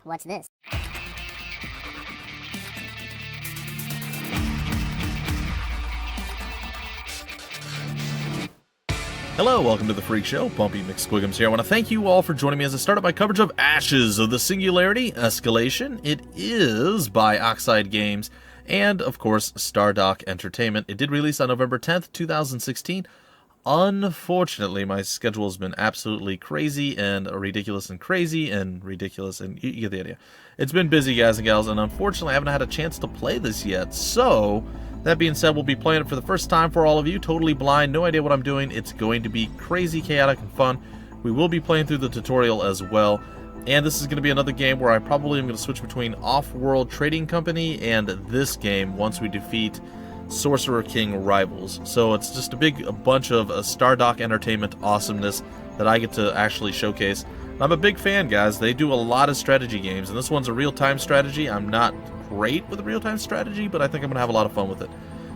What's this? Hello, welcome to the Freak Show. Bumpy McSquigums here. I want to thank you all for joining me as I start up my coverage of Ashes of the Singularity Escalation. It is by Oxide Games and, of course, Stardock Entertainment. It did release on November 10th, 2016. Unfortunately, my schedule has been absolutely crazy and ridiculous and crazy and ridiculous, and you get the idea. It's been busy, guys and gals, and unfortunately I haven't had a chance to play this yet. So, that being said, we'll be playing it for the first time for all of you, totally blind, no idea what I'm doing. It's going to be crazy, chaotic, and fun. We will be playing through the tutorial as well, and this is going to be another game where I probably am going to switch between Off-World Trading Company and this game once we defeat Sorcerer King rivals. So it's just a bunch of Stardock Entertainment awesomeness that I get to actually showcase. I'm a big fan, guys. They do a lot of strategy games, and this one's a real-time strategy. I'm not great with real-time strategy, but I think I'm going to have a lot of fun with it.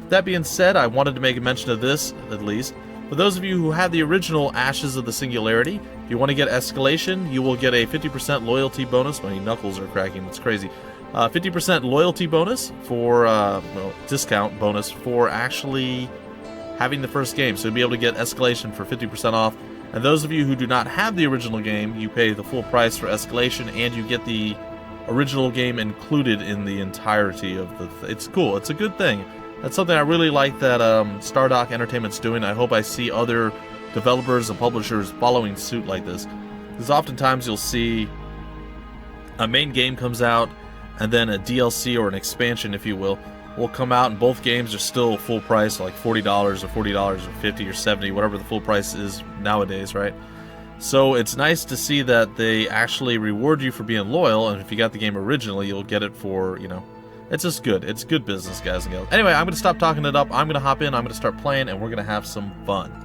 That being said, I wanted to make a mention of this, at least. For those of you who have the original Ashes of the Singularity, if you want to get Escalation, you will get a 50% loyalty bonus. My knuckles are cracking, that's crazy. 50% loyalty bonus for, discount bonus for actually having the first game. So you'll be able to get Escalation for 50% off. And those of you who do not have the original game, you pay the full price for Escalation, and you get the original game included in the entirety of the... It's cool. It's a good thing. That's something I really like that Stardock Entertainment's doing. I hope I see other developers and publishers following suit like this. Because oftentimes you'll see a main game comes out, and then a DLC or an expansion, if you will come out, and both games are still full price, like $40 or $40 or $50 or $70, whatever the full price is nowadays, right? So it's nice to see that they actually reward you for being loyal, and if you got the game originally, you'll get it for, it's just good. It's good business, guys and gals. Anyway, I'm going to stop talking it up. I'm going to hop in, I'm going to start playing, and we're going to have some fun.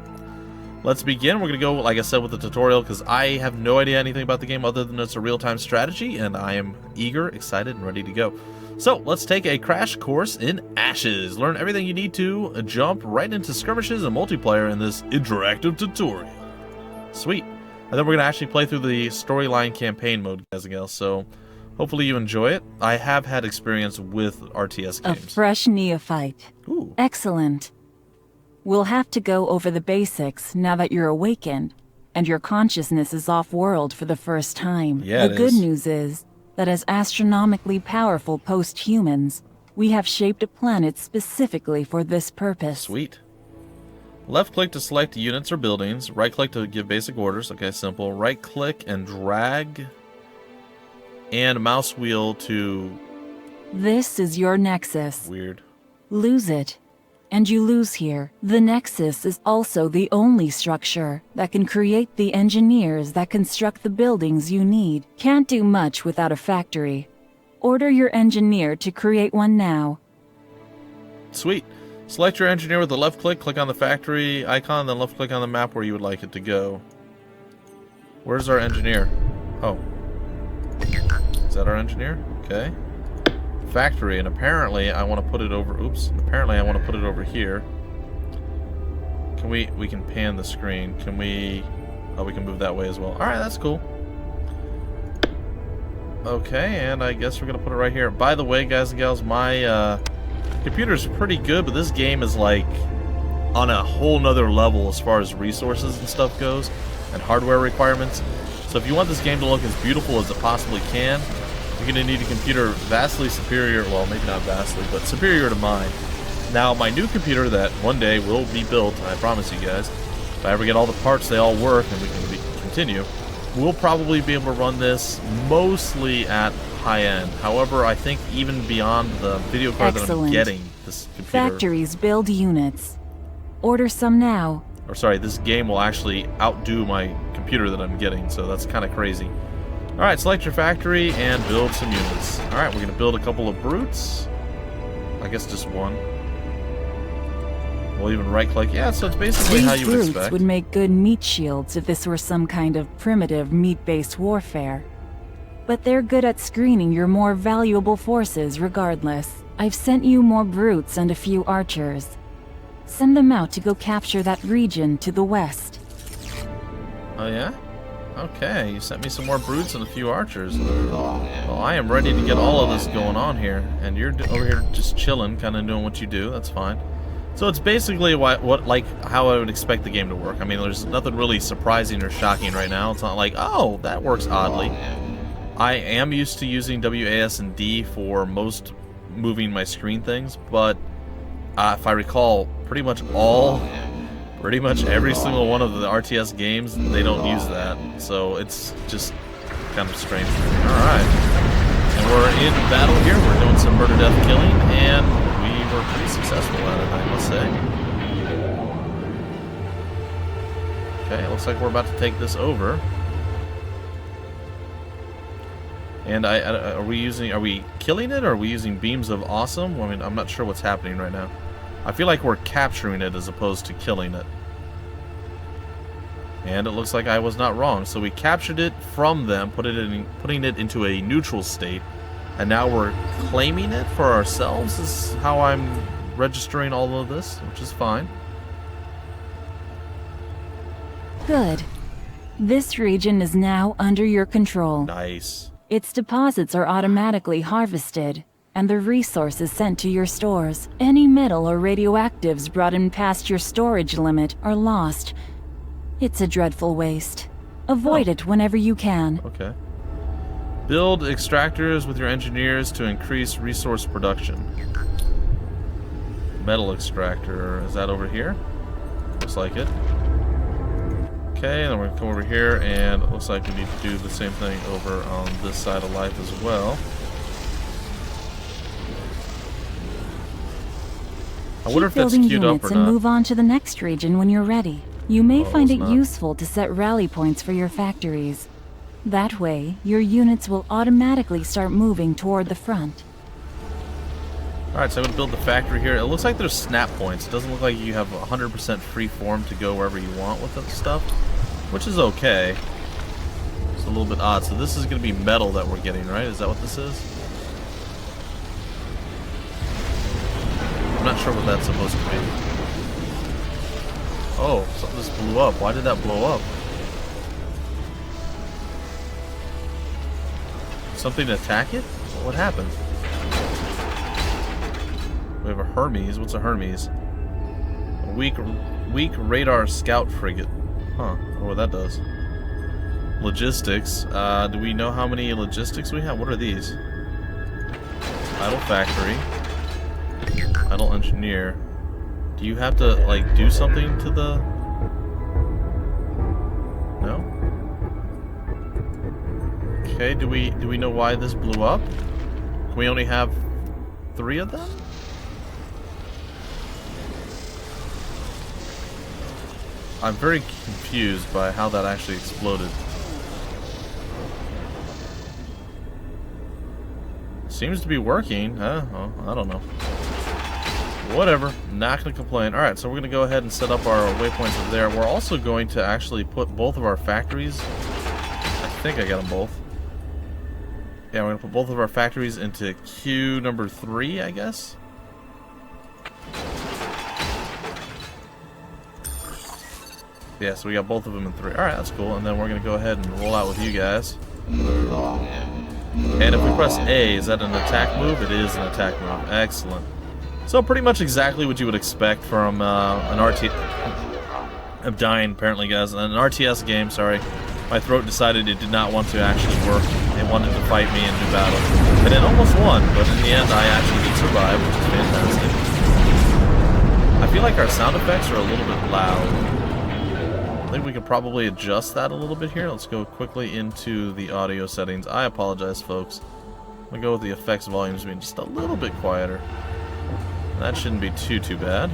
Let's begin. We're going to go, like I said, with the tutorial, because I have no idea anything about the game other than it's a real-time strategy, and I am eager, excited, and ready to go. So, let's take a crash course in Ashes. Learn everything you need to jump right into skirmishes and multiplayer in this interactive tutorial. Sweet. And then we're going to actually play through the storyline campaign mode, guys and gals, so hopefully you enjoy it. I have had experience with RTS games. A fresh neophyte. Ooh. Excellent. We'll have to go over the basics now that you're awakened, and your consciousness is off-world for the first time. Yeah, the good news is that as astronomically powerful post-humans, we have shaped a planet specifically for this purpose. Sweet. Left-click to select units or buildings. Right-click to give basic orders. Okay, simple. Right-click and drag. And mouse wheel to... This is your nexus. Weird. Lose it, and you lose here. The Nexus is also the only structure that can create the engineers that construct the buildings you need. Can't do much without a factory. Order your engineer to create one now. Sweet. Select your engineer with the left click, click on the factory icon, then left click on the map where you would like it to go. Where's our engineer? Oh. Is that our engineer? Okay. Factory, and apparently I want to put it over, apparently I want to put it over here. Can we can pan the screen. Can we, oh, we can move that way as well. Alright, that's cool. Okay, and I guess we're going to put it right here. By the way, guys and gals, my computer's pretty good, but this game is like on a whole nother level as far as resources and stuff goes, and hardware requirements. So if you want this game to look as beautiful as it possibly can, you're going to need a computer vastly superior, well, maybe not vastly, but superior to mine. Now, my new computer that one day will be built, I promise you guys, if I ever get all the parts, they all work, and we can continue, we'll probably be able to run this mostly at high end. However, I think even beyond the video card that I'm getting, this computer... Factories build units. Order some now. Or sorry, this game will actually outdo my computer that I'm getting, so that's kind of crazy. Alright, select your factory and build some units. Alright, we're going to build a couple of brutes. I guess just one. We'll even right-click. Yeah, so it's basically how you would expect. These brutes would make good meat shields if this were some kind of primitive meat-based warfare. But they're good at screening your more valuable forces regardless. I've sent you more brutes and a few archers. Send them out to go capture that region to the west. Oh yeah? Okay, you sent me some more brutes and a few archers. Well, I am ready to get all of this going on here, and you're over here just chilling, kind of doing what you do. That's fine. So it's basically how I would expect the game to work. I mean, there's nothing really surprising or shocking right now. It's not like, oh, that works oddly. I am used to using WAS and D for most moving my screen things, but if I recall, pretty much every single one of the RTS games, they don't use that. So it's just kind of strange. Alright. And we're in battle here. We're doing some murder death killing, and we were pretty successful at it, I must say. Okay, it looks like we're about to take this over. And are we killing it, or are we using beams of awesome? I mean, I'm not sure what's happening right now. I feel like we're capturing it as opposed to killing it. And it looks like I was not wrong. So we captured it from them, putting it into a neutral state, and now we're claiming it for ourselves is how I'm registering all of this, which is fine. Good. This region is now under your control. Nice. Its deposits are automatically harvested, and the resources sent to your stores. Any metal or radioactives brought in past your storage limit are lost. It's a dreadful waste. Avoid it whenever you can. Okay. Build extractors with your engineers to increase resource production. Metal extractor, is that over here? Looks like it. Okay, and then we're going to come over here, and it looks like we need to do the same thing over on this side of life as well. I wonder if that's queued up or and not. move on to the next region when you're ready. You may find it useful to set rally points for your factories. That way, your units will automatically start moving toward the front. Alright, so I'm going to build the factory here. It looks like there's snap points. It doesn't look like you have 100% free form to go wherever you want with that stuff, which is okay. It's a little bit odd. So this is going to be metal that we're getting, right? Is that what this is? I'm not sure what that's supposed to be. Oh, something just blew up. Why did that blow up? Something attack it? What happened? We have a Hermes. What's a Hermes? A weak radar scout frigate. Huh. I wonder what that does. Logistics. Do we know how many logistics we have? What are these? Idle factory. Idle engineer. Do you have to, like, do something to the... No? Okay, do we know why this blew up? Can we only have 3 of them? I'm very confused by how that actually exploded. Seems to be working, huh? Oh, I don't know. Whatever, not gonna complain. Alright, so we're gonna go ahead and set up our waypoints over there. We're also going to actually put both of our factories, I think I got them both. Yeah, we're gonna put both of our factories into queue number 3, I guess. Yeah, so we got both of them in 3. Alright, that's cool. And then we're going to go ahead and roll out with you guys. And if we press A, is that an attack move? It is an attack move. Excellent. So pretty much exactly what you would expect from an RTS... I'm dying, apparently, guys. An RTS game, sorry. My throat decided it did not want to actually work. It wanted to fight me and do battle. And it almost won, but in the end I actually did survive, which is fantastic. I feel like our sound effects are a little bit loud. I think we can probably adjust that a little bit here. Let's go quickly into the audio settings. I apologize, folks. I'm going to go with the effects volumes being just a little bit quieter. That shouldn't be too bad.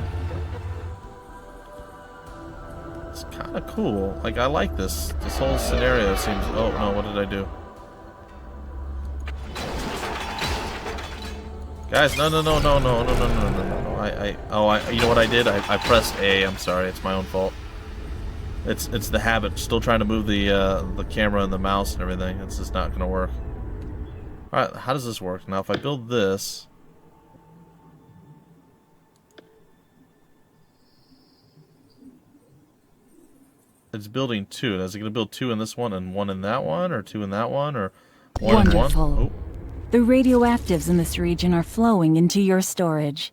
It's kind of cool. Like, I like this. This whole scenario seems... Oh, no, what did I do? Guys, no. You know what I did? I pressed A. I'm sorry. It's my own fault. It's the habit. Still trying to move the camera and the mouse and everything. It's just not going to work. Alright, how does this work? Now, if I build this... it's building 2. Is it going to build 2 in this one and 1 in that one, or 2 in that one, or 1 Wonderful. in one? Oh. The radioactives in this region are flowing into your storage.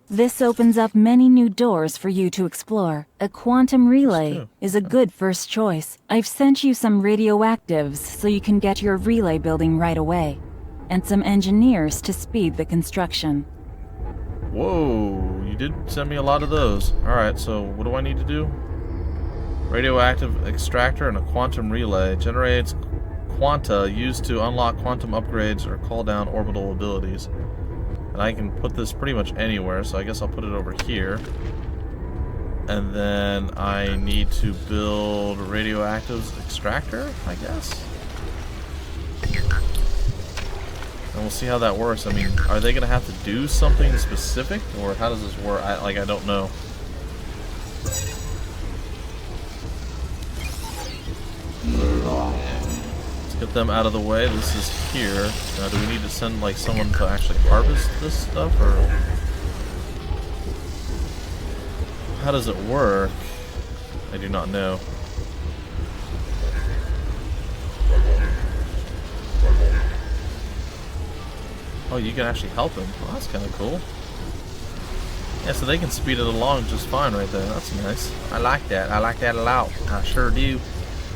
This opens up many new doors for you to explore. A quantum relay is a good first choice. I've sent you some radioactives so you can get your relay building right away, and some engineers to speed the construction. Whoa, you did send me a lot of those. Alright, so what do I need to do? Radioactive extractor and a quantum relay. Generates quanta used to unlock quantum upgrades or call down orbital abilities. And I can put this pretty much anywhere, so I guess I'll put it over here. And then I need to build radioactives extractor, I guess? And we'll see how that works. I mean, are they going to have to do something specific? Or how does this work? I don't know. Get them out of the way. This is here. Now, do we need to send like someone to actually harvest this stuff, or how does it work? I do not know. Oh, you can actually help them. Well, that's kind of cool. Yeah, so they can speed it along just fine right there. That's nice. I like that. I like that a lot. I sure do.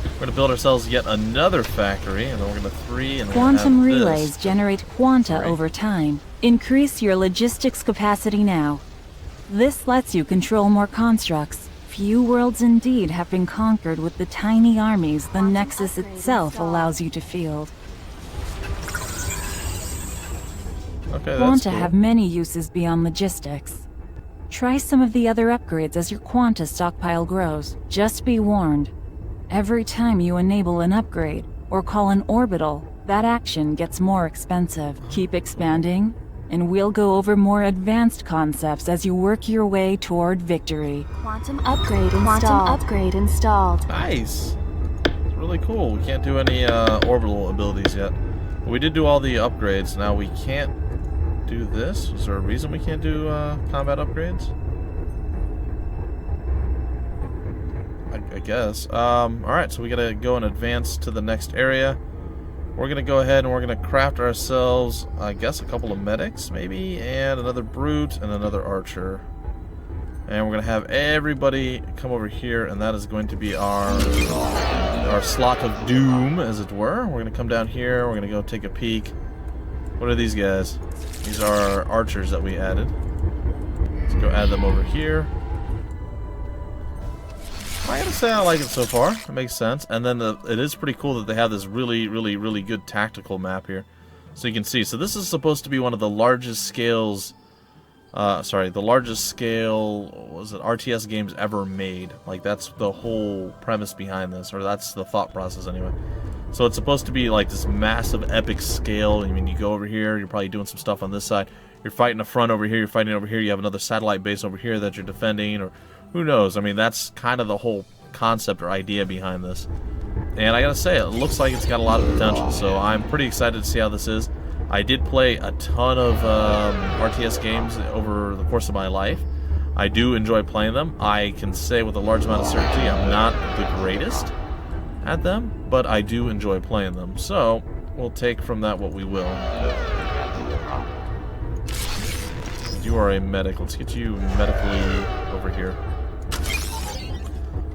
We're going to build ourselves yet another factory, and then we're going to 3, and Quantum relays generate quanta over time. Increase your logistics capacity now. This lets you control more constructs. Few worlds indeed have been conquered with the tiny armies the Nexus itself allows you to field. Okay, Quanta cool. have many uses beyond logistics. Try some of the other upgrades as your quanta stockpile grows. Just be warned. Every time you enable an upgrade or call an orbital, that action gets more expensive. Keep expanding, and we'll go over more advanced concepts as you work your way toward victory. Quantum upgrade installed. Nice. It's really cool. We can't do any orbital abilities yet. But we did do all the upgrades. Now we can't do this. Is there a reason we can't do combat upgrades? I guess. Alright, so we gotta go and advance to the next area. We're gonna go ahead and we're gonna craft ourselves, I guess, a couple of medics, maybe, and another brute and another archer. And we're gonna have everybody come over here, and that is going to be our slot of doom, as it were. We're gonna come down here, we're gonna go take a peek. What are these guys? These are our archers that we added. Let's go add them over here. I gotta say I like it so far. It makes sense. And then it is pretty cool that they have this really good tactical map here. So you can see. So this is supposed to be one of the largest scales, the largest scale, what was it, RTS games ever made. Like, that's the whole premise behind this, or that's the thought process anyway. So it's supposed to be like this massive epic scale. I mean, you go over here, you're probably doing some stuff on this side. You're fighting a front over here, you're fighting over here, you have another satellite base over here that you're defending, or who knows? I mean, that's kind of the whole concept or idea behind this. And I gotta say, it looks like it's got a lot of potential, so I'm pretty excited to see how this is. I did play a ton of RTS games over the course of my life. I do enjoy playing them. I can say with a large amount of certainty I'm not the greatest at them, but I do enjoy playing them. So, we'll take from that what we will. You are a medic. Let's get you medically over here.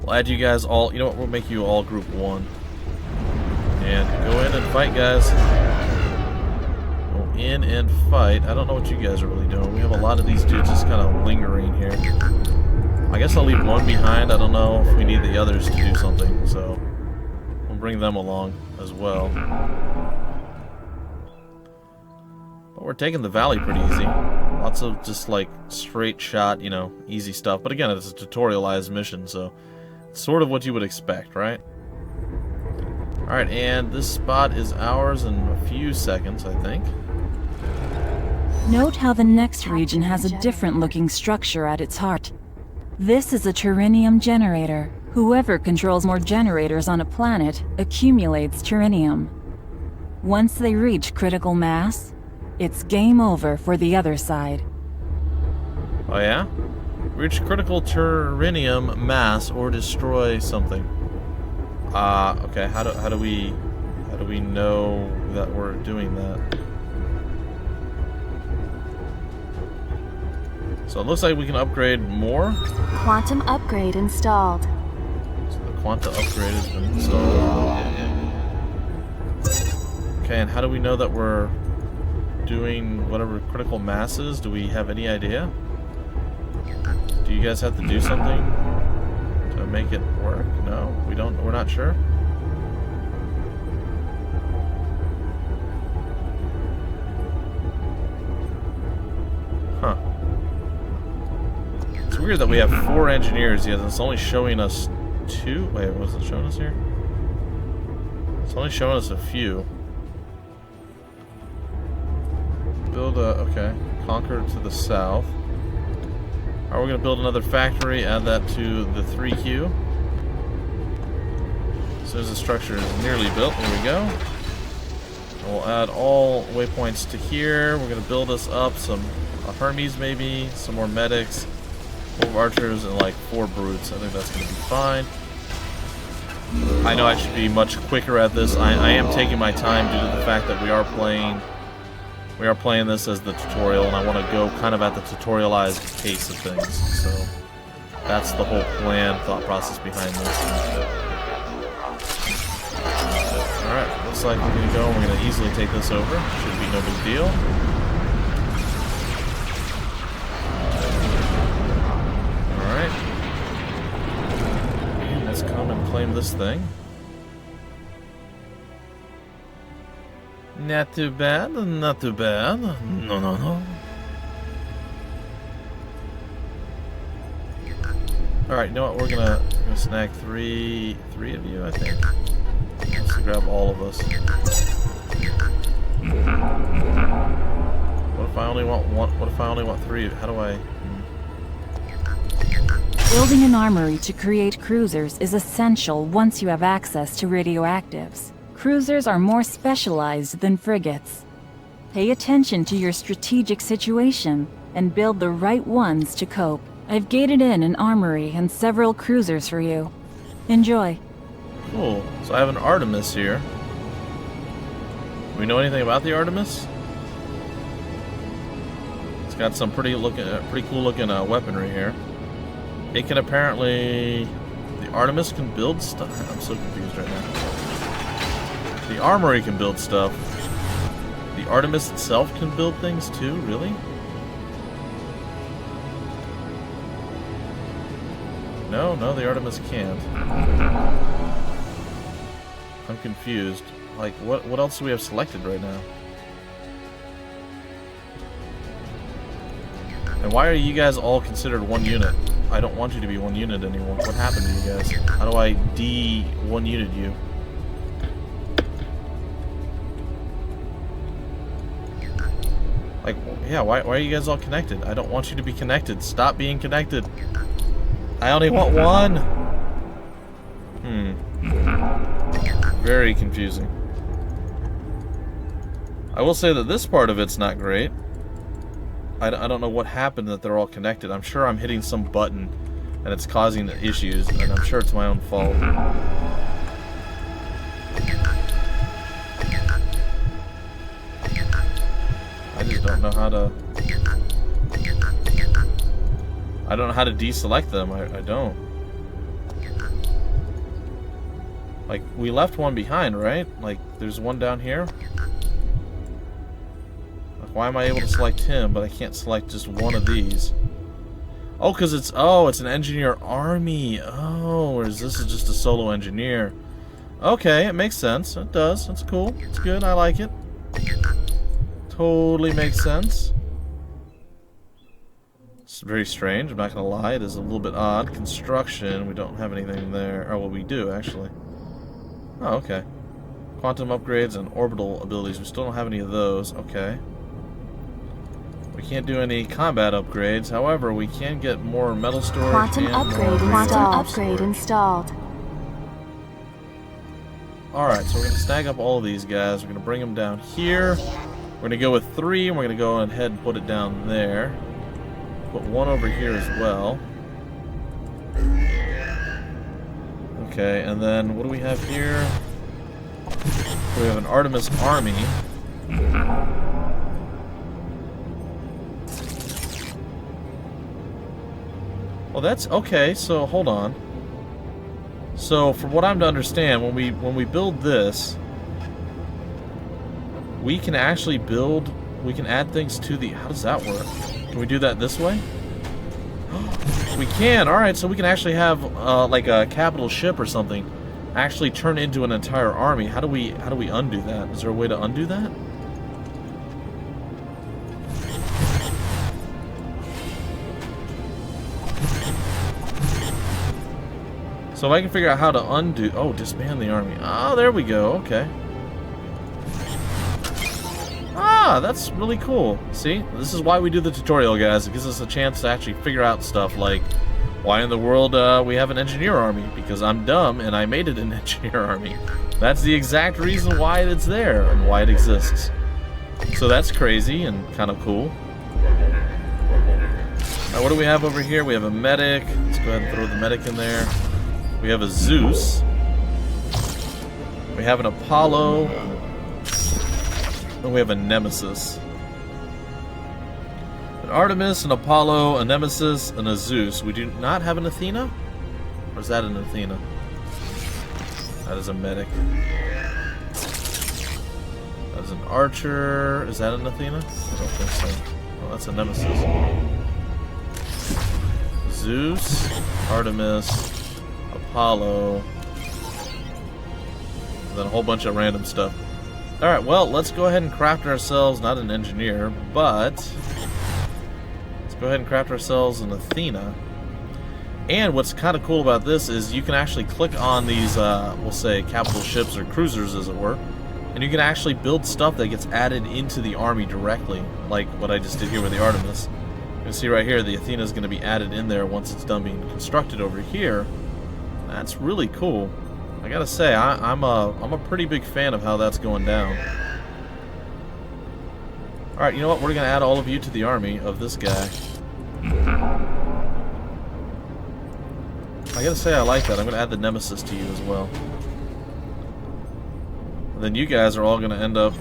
We'll add you guys all. You know what? We'll make you all group 1. And go in and fight, guys. Go in and fight. I don't know what you guys are really doing. We have a lot of these dudes just kind of lingering here. I guess I'll leave one behind. I don't know if we need the others to do something. So we'll bring them along as well. But we're taking the valley pretty easy. Lots of just like straight shot, you know, easy stuff. But again, it's a tutorialized mission, so sort of what you would expect, right? Alright, and this spot is ours in a few seconds, I think. Note how the next region has a different looking structure at its heart. This is a Turinium generator. Whoever controls more generators on a planet accumulates Turinium. Once they reach critical mass, it's game over for the other side. Oh yeah? Reach critical Turinium mass or destroy something. Okay. How do we know that we're doing that? So it looks like we can upgrade more. Quantum upgrade installed. So the quanta upgrade has been installed. Okay, and how do we know that we're doing whatever critical masses? Do we have any idea? Do you guys have to do something to make it work? No, we don't. We're not sure. Huh. It's weird that we have 4 engineers yet. It's only showing us 2. Wait, was it showing us here? It's only showing us a few. Build a, okay, Conquer to the south. Are we going to build another factory, add that to the 3Q? As soon as the structure is nearly built, there we go. We'll add all waypoints to here. We're going to build us up some armies maybe, some more medics, 4 archers, and like 4 brutes. I think that's going to be fine. I know I should be much quicker at this. I am taking my time due to the fact that we are playing this as the tutorial, and I want to go kind of at the tutorialized pace of things. So that's the whole plan, thought process behind this. Alright, looks like we're going to go and we're going to easily take this over. Should be no big deal. Alright. Let's come and claim this thing. Not too bad, not too bad. No, no, no. Alright, you know what? We're gonna snag three of you, I think. Let's grab all of us. What if I only want one? What if I only want 3? How do I... Building an armory to create cruisers is essential once you have access to radioactives. Cruisers are more specialized than frigates. Pay attention to your strategic situation and build the right ones to cope. I've gated in an armory and several cruisers for you. Enjoy. Cool. So I have an Artemis here. Do we know anything about the Artemis? It's got some pretty cool looking weaponry here. It can apparently... The Artemis can build stuff. I'm so confused right now. The armory can build stuff. The Artemis itself can build things too? Really? No, the Artemis can't. I'm confused. Like, what else do we have selected right now? And why are you guys all considered one unit? I don't want you to be one unit anymore. What happened to you guys? How do I one unit you? Like, yeah, why are you guys all connected? I don't want you to be connected. Stop being connected. I only want one. Very confusing. I will say that this part of it's not great. I don't know what happened that they're all connected. I'm sure I'm hitting some button and it's causing issues, and I'm sure it's my own fault. I just don't know how to... I don't know how to deselect them. I don't. Like, we left one behind, right? Like, there's one down here. Like, why am I able to select him, but I can't select just one of these? Oh, because it's an engineer army. Oh, whereas this is just a solo engineer. Okay, it makes sense. It does. It's cool. It's good. I like it. Totally makes sense. It's very strange, I'm not gonna lie. It is a little bit odd. Construction, we don't have anything there. Oh, well, we do, actually. Oh, okay. Quantum upgrades and orbital abilities. We still don't have any of those. Okay. We can't do any combat upgrades. However, we can get more metal storage. Quantum upgrade installed. Alright, so we're going to snag up all of these guys. We're going to bring them down here. We're going to go with 3, and we're going to go ahead and put it down there. Put 1 over here as well. Okay, and then what do we have here? We have an Artemis army. Well, that's okay. So hold on. So, from what I'm to understand, when we build this, we can actually build. We can add things to the. How does that work? Can we do that this way? We can. All right, so we can actually have like a capital ship or something actually turn into an entire army. How do we undo that? Is there a way to undo that? So if I can figure out how to undo... Oh, disband the army. Oh, there we go. Okay. Ah, that's really cool. See? This is why we do the tutorial, guys. It gives us a chance to actually figure out stuff like why in the world we have an engineer army. Because I'm dumb and I made it an engineer army. That's the exact reason why it's there and why it exists. So that's crazy and kind of cool. Alright, what do we have over here? We have a medic. Let's go ahead and throw the medic in there. We have a Zeus. We have an Apollo. And we have a Nemesis. An Artemis, an Apollo, a Nemesis, and a Zeus. We do not have an Athena? Or is that an Athena? That is a medic. That is an archer. Is that an Athena? I don't think so. Oh, that's a Nemesis. Zeus, Artemis, Apollo, and then a whole bunch of random stuff. Alright, well, let's go ahead and craft ourselves, not an engineer, but let's go ahead and craft ourselves an Athena. And what's kind of cool about this is you can actually click on these, we'll say, capital ships or cruisers, as it were, and you can actually build stuff that gets added into the army directly, like what I just did here with the Artemis. You can see right here, the Athena is going to be added in there once it's done being constructed over here. That's really cool. I gotta say, I'm a pretty big fan of how that's going down. Alright, you know what? We're gonna add all of you to the army of this guy. I gotta say I like that. I'm gonna add the Nemesis to you as well. And then you guys are all gonna end up...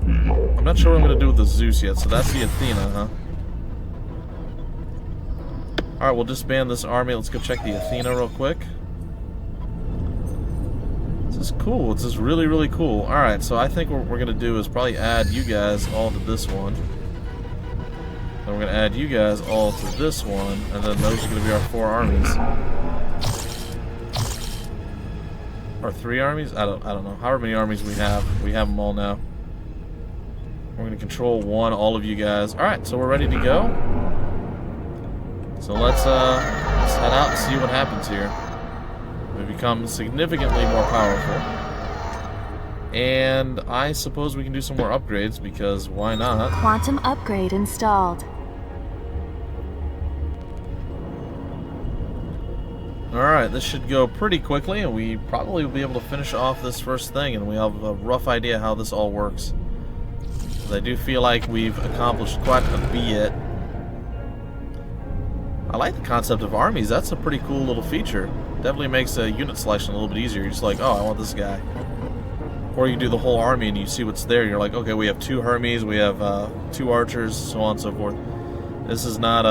I'm not sure what I'm gonna do with the Zeus yet, so that's the Athena, huh? Alright, we'll disband this army. Let's go check the Athena real quick. This is cool. This is really, really cool. Alright, so I think what we're going to do is probably add you guys all to this one. Then we're going to add you guys all to this one. And then those are going to be our 4 armies. Or 3 armies? I don't know. However many armies we have them all now. We're going to control 1, all of you guys. Alright, so we're ready to go. So let's head out and see what happens here. We become significantly more powerful. And I suppose we can do some more upgrades, because why not? Quantum upgrade installed. Alright, this should go pretty quickly, and we probably will be able to finish off this first thing, and we have a rough idea how this all works. I do feel like we've accomplished quite a bit. I like the concept of armies. That's a pretty cool little feature. Definitely makes a unit selection a little bit easier. You're just like, oh, I want this guy. Or you can do the whole army and you see what's there. You're like, okay, we have 2 Hermes, we have 2 archers, so on and so forth. This is not,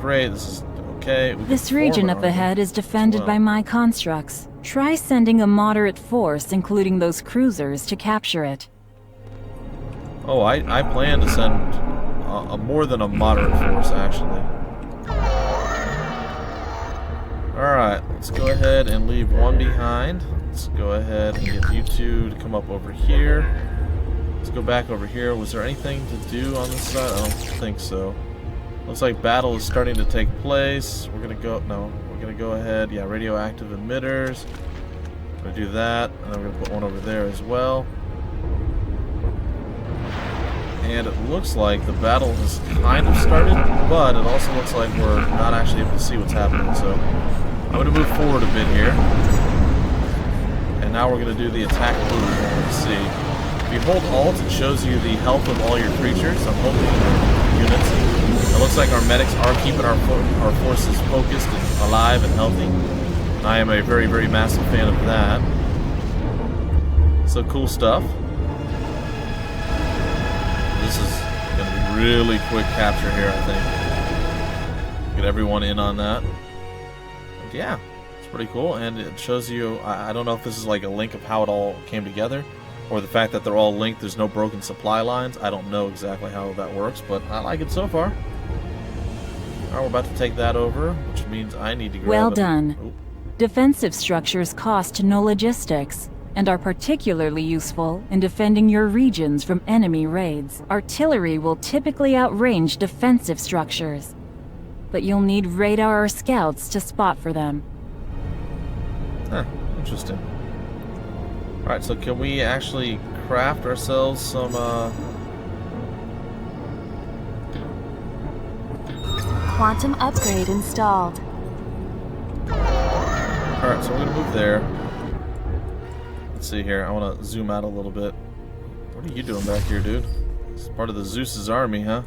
great. This is okay. This region up ahead is defended by my constructs. Try sending a moderate force, including those cruisers, to capture it. Oh, I plan to send more than a moderate force, actually. Alright, let's go ahead and leave 1 behind. Let's go ahead and get you 2 to come up over here. Let's go back over here. Was there anything to do on this side? I don't think so. Looks like battle is starting to take place. We're gonna go ahead. Yeah, radioactive emitters. We're gonna do that, and then we're gonna put one over there as well. And it looks like the battle has kind of started, but it also looks like we're not actually able to see what's happening, so I'm going to move forward a bit here. And now we're going to do the attack move. Let's see. If you hold Alt, it shows you the health of all your creatures. I'm holding units. It looks like our medics are keeping our forces focused and alive and healthy. I am a very, very massive fan of that. So cool stuff. This is going to be really quick capture here, I think. Get everyone in on that. But yeah, it's pretty cool, and it shows you, I don't know if this is like a link of how it all came together, or the fact that they're all linked, there's no broken supply lines. I don't know exactly how that works, but I like it so far. Alright, we're about to take that over, which means I need to grab Well it. done. Oh. Defensive structures cost no logistics and are particularly useful in defending your regions from enemy raids. Artillery will typically outrange defensive structures, but you'll need radar or scouts to spot for them. Huh, interesting. Alright, so can we actually craft ourselves some, Quantum upgrade installed. Alright, so we're gonna move there. Let's see here, I wanna zoom out a little bit. What are you doing back here, dude? This is part of the Zeus's army, huh?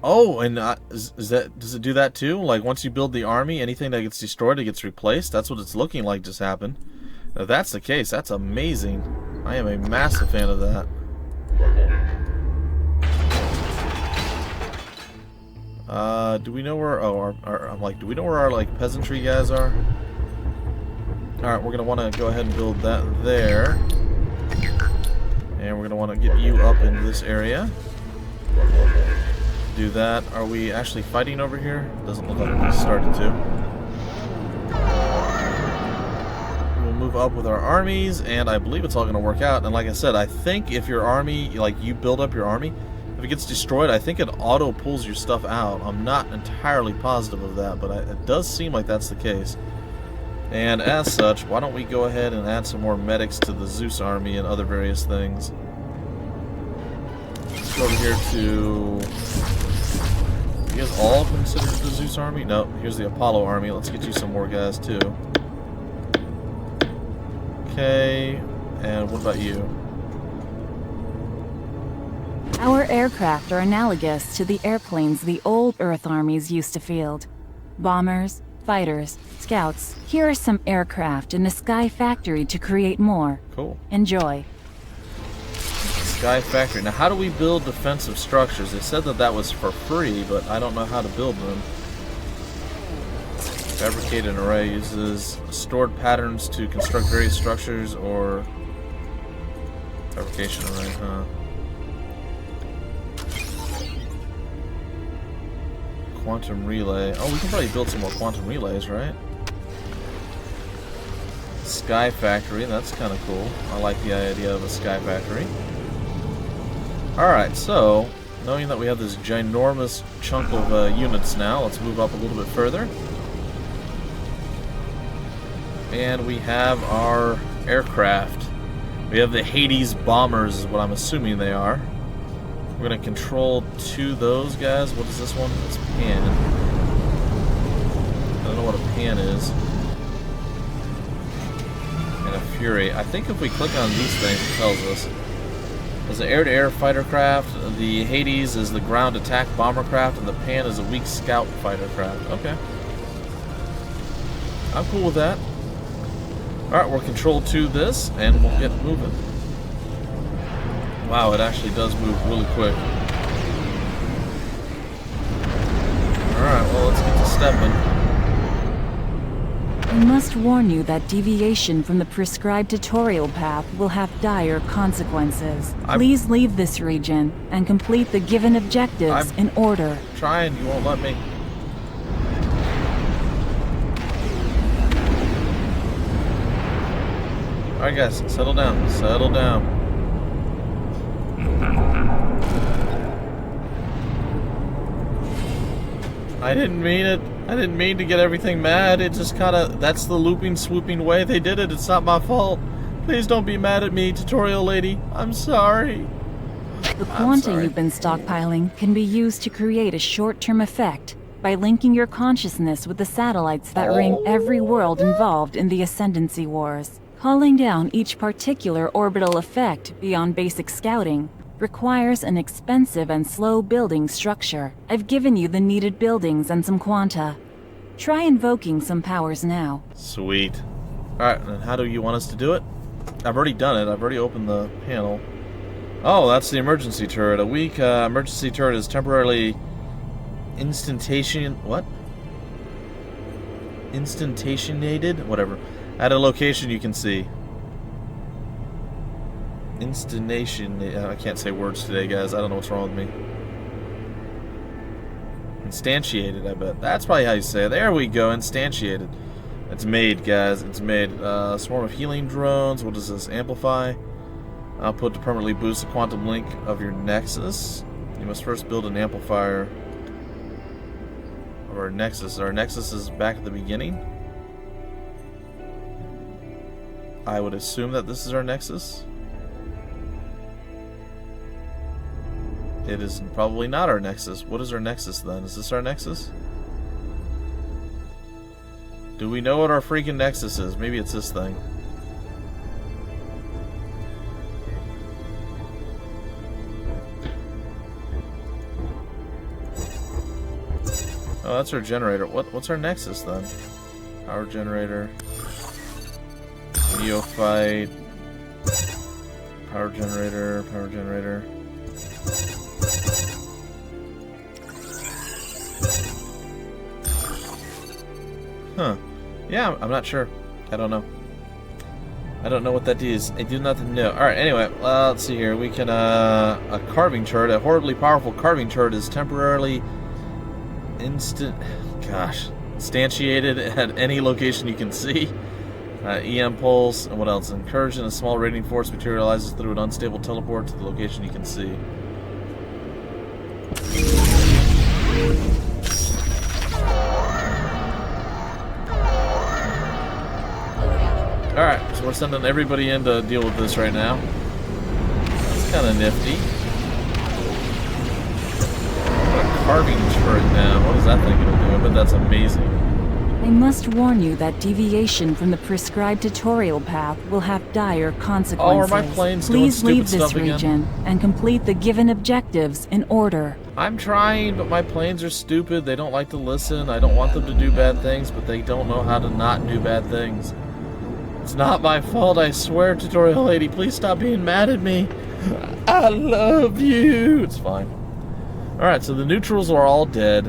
Oh, and does it do that too? Like, once you build the army, anything that gets destroyed, it gets replaced? That's what it's looking like just happened. If that's the case, that's amazing. I am a massive fan of that. Do we know where, I'm like, do we know where our, like, peasantry guys are? Alright, we're gonna want to go ahead and build that there. And we're gonna want to get you up in this area. Do that. Are we actually fighting over here? Doesn't look like we started to. We'll move up with our armies, and I believe it's all gonna work out. And like I said, I think if your army, like, you build up your army, if it gets destroyed, I think it auto pulls your stuff out. I'm not entirely positive of that, but it does seem like that's the case. And as such, why don't we go ahead and add some more medics to the Zeus army and other various things. Let's go over here to... You guys all considered the Zeus army? No, here's the Apollo army. Let's get you some more guys too. Okay, and what about you? Our aircraft are analogous to the airplanes the old Earth armies used to field. Bombers, fighters, scouts. Here are some aircraft in the Sky Factory to create more. Cool. Enjoy. Sky Factory. Now, how do we build defensive structures? They said that was for free, but I don't know how to build them. Fabricate an array uses stored patterns to construct various structures, or fabrication array, huh? Quantum relay. Oh, we can probably build some more quantum relays, right? Sky Factory, that's kind of cool. I like the idea of a Sky Factory. Alright, so, knowing that we have this ginormous chunk of units now, let's move up a little bit further. And we have our aircraft. We have the Hades bombers, is what I'm assuming they are. We're going to control two of those guys. What is this one? It's pan. I don't know what a pan is. And a Fury. I think if we click on these things, it tells us. There's an air-to-air fighter craft. The Hades is the ground attack bomber craft, and the pan is a weak scout fighter craft. Okay. I'm cool with that. Alright, we'll control to this, and we'll get moving. Wow, it actually does move really quick. Alright, well, let's get to stepping. I must warn you that deviation from the prescribed tutorial path will have dire consequences. Please leave this region and complete the given objectives in order. Trying, you won't let me. Alright guys, settle down, settle down. I didn't mean it. I didn't mean to get everything mad. It just kinda, that's the looping, swooping way they did it. It's not my fault. Please don't be mad at me, tutorial lady. I'm sorry. The quanta you've been stockpiling can be used to create a short-term effect by linking your consciousness with the satellites that ring every world involved in the Ascendancy Wars. Calling down each particular orbital effect beyond basic scouting requires an expensive and slow building structure. I've given you the needed buildings and some quanta. Try invoking some powers now. Sweet. Alright, and how do you want us to do it? I've already done it. I've already opened the panel. Oh, that's the emergency turret. A weak emergency turret is temporarily instantatiated? Whatever. At a location you can see. I can't say words today, guys. I don't know what's wrong with me. Instantiated, I bet. That's probably how you say it. There we go, instantiated. It's made, guys. It's made. Swarm of healing drones. What does this? Amplify. Output to permanently boost the quantum link of your nexus. You must first build an amplifier of our nexus. Our nexus is back at the beginning. I would assume that this is our nexus. It is probably not our nexus. What is our nexus then? Is this our nexus? Do we know what our freaking nexus is? Maybe it's this thing. Oh, that's our generator. What's our nexus then? Power generator. Neophyte. Power generator. Power generator. Huh. Yeah, I'm not sure. I don't know. I don't know what that is. I do not know. Alright, anyway, let's see here. We can, a carving turret. A horribly powerful carving turret is temporarily instantiated at any location you can see. EM pulse, and what else? Incursion, a small radiating force materializes through an unstable teleport to the location you can see. Alright, so we're sending everybody in to deal with this right now. That's kind of nifty. What a carving turret now. What is that thing going to do? I bet that's amazing. I must warn you that deviation from the prescribed tutorial path will have dire consequences. Oh, are my planes doing Please leave stupid this stuff again? region and complete the given objectives in order. I'm trying, but my planes are stupid. They don't like to listen. I don't want them to do bad things, but they don't know how to not do bad things. It's not my fault, I swear, tutorial lady. Please stop being mad at me. I love you. It's fine. Alright, so the neutrals are all dead.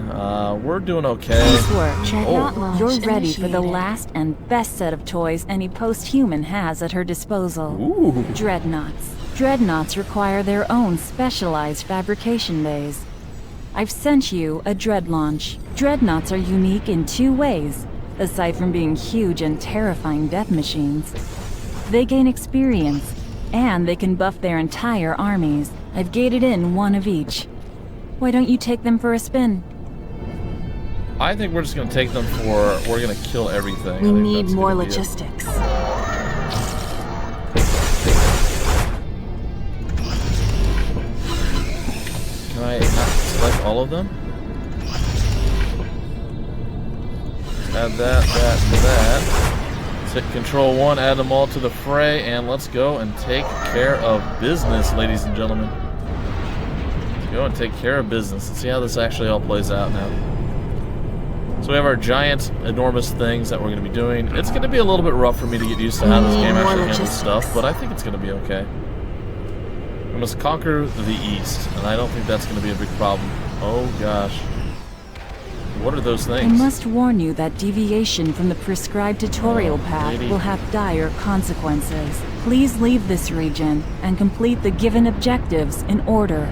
We're doing okay. Nice work. Dreadnought launch You're ready for the initiated. last and best set of toys any post-human has at her disposal. Ooh. Dreadnoughts. Dreadnoughts require their own specialized fabrication bays. I've sent you a dread launch. Dreadnoughts are unique in two ways, aside from being huge and terrifying death machines. They gain experience, and they can buff their entire armies. I've gated in one of each. Why don't you take them for a spin? I think we're just going to take them for... We're going to kill everything. I We think need that's more gonna be it. logistics. Can I not select all of them? Add that, and that. Let's hit Control 1, add them all to the fray, and let's go and take care of business, ladies and gentlemen. Let's go and take care of business. Let's see how this actually all plays out now. So we have our giant, enormous things that we're going to be doing. It's going to be a little bit rough for me to get used to how this game actually handles stuff, but I think it's going to be okay. We must conquer the east, and I don't think that's going to be a big problem. Oh gosh. What are those I things? must warn you that deviation from the prescribed tutorial path lady. will have dire consequences. Please leave this region and complete the given objectives in order.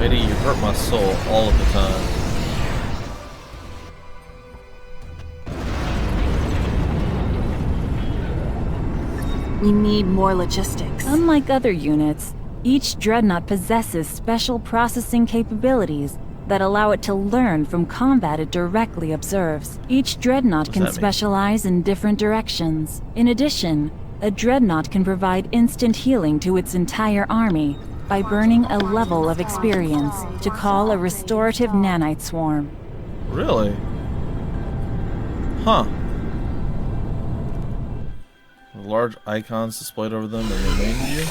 Lady, you hurt my soul all of the time. We need more logistics. Unlike other units, each Dreadnought possesses special processing capabilities that allow it to learn from combat it directly observes. Each Dreadnought can that mean? specialize in different directions. In addition, a Dreadnought can provide instant healing to its entire army by burning a level of experience to call a restorative nanite swarm. Really? Huh. Large icons displayed over them in the main view.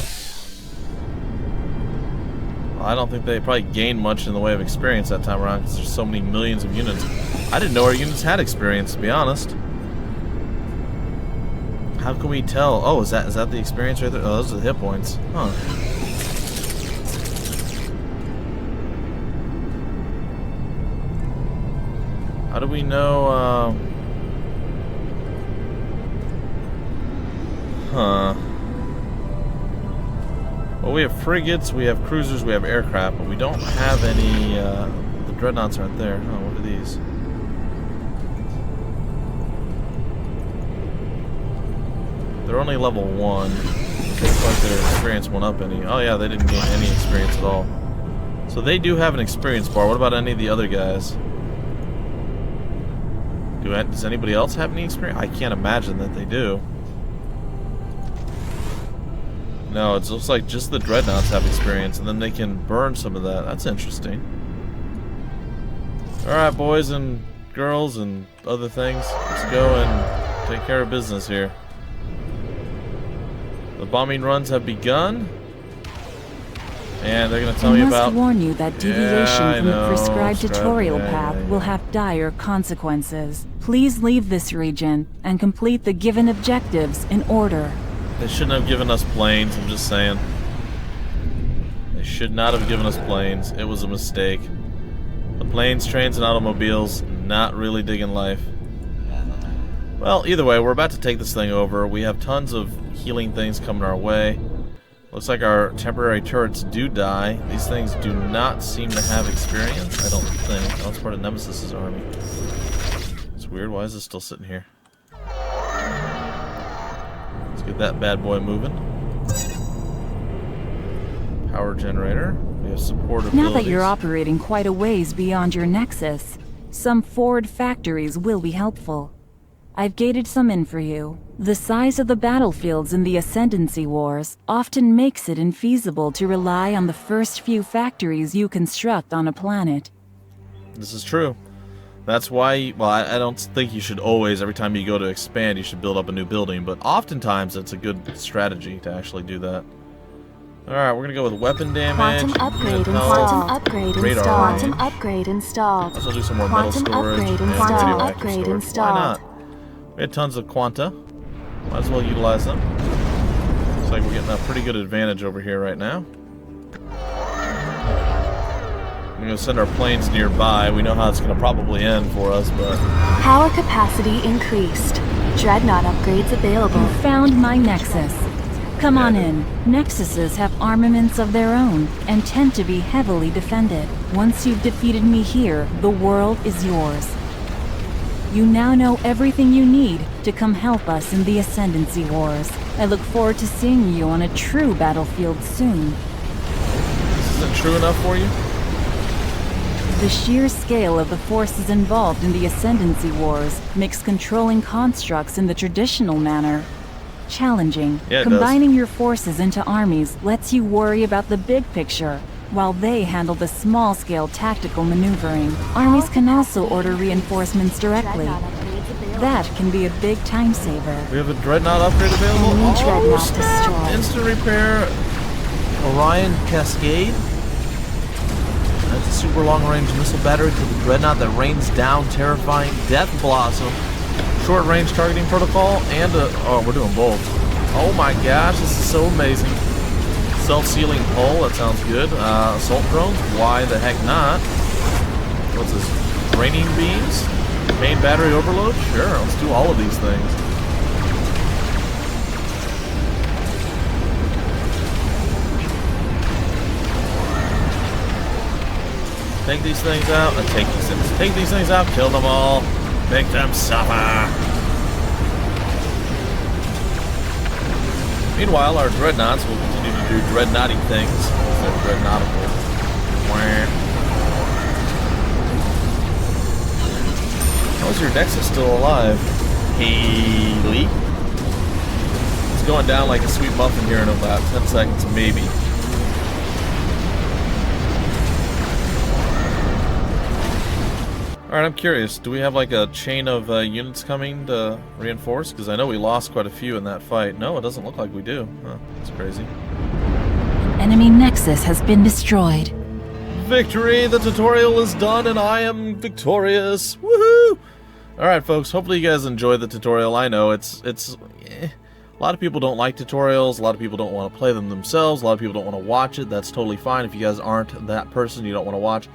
I don't think they probably gained much in the way of experience that time around because there's so many millions of units. I didn't know our units had experience, to be honest. How can we tell? Oh, is that the experience right there? Oh, those are the hit points. Huh. How do we know, huh. Well, we have frigates, we have cruisers, we have aircraft, but we don't have any, the dreadnoughts aren't there. Oh, what are these? They're only level 1. It looks like their experience went up any. Oh yeah, they didn't gain any experience at all. So they do have an experience bar. What about any of the other guys? Does anybody else have any experience? I can't imagine that they do. No, it looks like just the dreadnoughts have experience, and then they can burn some of that. That's interesting. Alright, boys and girls and other things. Let's go and take care of business here. The bombing runs have begun. And they're going to tell me about... I must warn you that deviation from the prescribed tutorial yeah. path will have dire consequences. Please leave this region and complete the given objectives in order. They shouldn't have given us planes, I'm just saying. They should not have given us planes. It was a mistake. The planes, trains, and automobiles, not really digging life. Well, either way, we're about to take this thing over. We have tons of healing things coming our way. Looks like our temporary turrets do die. These things do not seem to have experience, I don't think. Oh, that's part of Nemesis's army. It's weird. Why is this still sitting here? Let's get that bad boy moving. Power generator. We have support abilities. Now that you're operating quite a ways beyond your nexus, some forward factories will be helpful. I've gated some in for you. The size of the battlefields in the Ascendancy Wars often makes it infeasible to rely on the first few factories you construct on a planet. This is true. That's why, well, I don't think you should always, every time you go to expand, you should build up a new building, but oftentimes it's a good strategy to actually do that. Alright, we're gonna go with weapon damage. Quantum upgrade installed. Quantum upgrade installed. Quantum upgrade installed. Let's do some more metal storage. Quantum upgrade installed. Why not? We had tons of quanta. Might as well utilize them. Looks like we're getting a pretty good advantage over here right now. We're going to send our planes nearby. We know how it's going to probably end for us, but... Power capacity increased. Dreadnought upgrades available. You found my nexus. Come on in. Nexuses have armaments of their own and tend to be heavily defended. Once you've defeated me here, the world is yours. You now know everything you need to come help us in the Ascendancy Wars. I look forward to seeing you on a true battlefield soon. This isn't true enough for you? The sheer scale of the forces involved in the Ascendancy Wars makes controlling constructs in the traditional manner challenging. Yeah, Combining your forces into armies lets you worry about the big picture, while they handle the small-scale tactical maneuvering. Armies can also order reinforcements directly. That can be a big time saver. We have a Dreadnought upgrade available. Dreadnought destroyed. Instant repair. Orion Cascade. That's a super long-range missile battery to the Dreadnought that rains down terrifying Death Blossom. Short-range targeting protocol and oh, we're doing both. Oh my gosh, this is so amazing. Self-sealing hull, that sounds good. Assault drones, why the heck not? What's this? Raining beams? Main battery overload? Sure, let's do all of these things. Take these things out and take these things. Take these things out, kill them all. Make them suffer. Meanwhile, our dreadnoughts will continue to do dreadnoughting things. They're dreadnautical. How is your Nexus still alive? Haley? It's going down like a sweet muffin here in about 10 seconds, maybe. Alright, I'm curious. Do we have like a chain of units coming to reinforce? Because I know we lost quite a few in that fight. No, it doesn't look like we do. Huh, that's crazy. enemy nexus has been destroyed. Victory! The tutorial is done and I am victorious! Woohoo! Alright folks, hopefully you guys enjoyed the tutorial. I know it's a lot of people don't like tutorials, a lot of people don't want to play them themselves, a lot of people don't want to watch it. That's totally fine. If you guys aren't that person, you don't want to watch.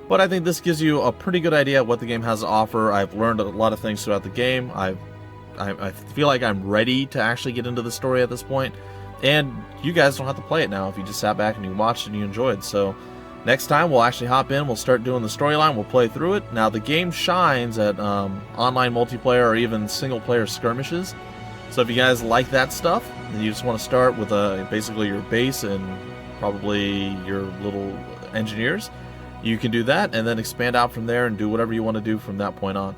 But I think this gives you a pretty good idea of what the game has to offer. I've learned a lot of things throughout the game. I feel like I'm ready to actually get into the story at this point. And you guys don't have to play it now if you just sat back and you watched and you enjoyed. So next time we'll actually hop in, we'll start doing the storyline, we'll play through it. Now the game shines at online multiplayer or even single player skirmishes. So if you guys like that stuff, and you just want to start with basically your base and probably your little engineers, you can do that and then expand out from there and do whatever you want to do from that point on.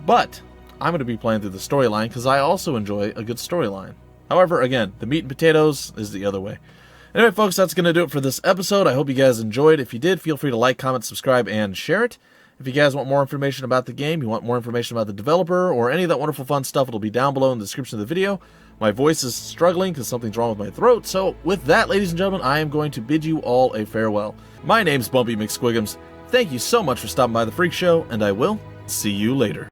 But I'm going to be playing through the storyline because I also enjoy a good storyline. However, again, the meat and potatoes is the other way. Anyway, folks, that's going to do it for this episode. I hope you guys enjoyed. If you did, feel free to like, comment, subscribe, and share it. If you guys want more information about the game, you want more information about the developer, or any of that wonderful fun stuff, it'll be down below in the description of the video. My voice is struggling because something's wrong with my throat, so with that, ladies and gentlemen, I am going to bid you all a farewell. My name's Bumpy McSquigums. Thank you so much for stopping by the Freak Show, and I will see you later.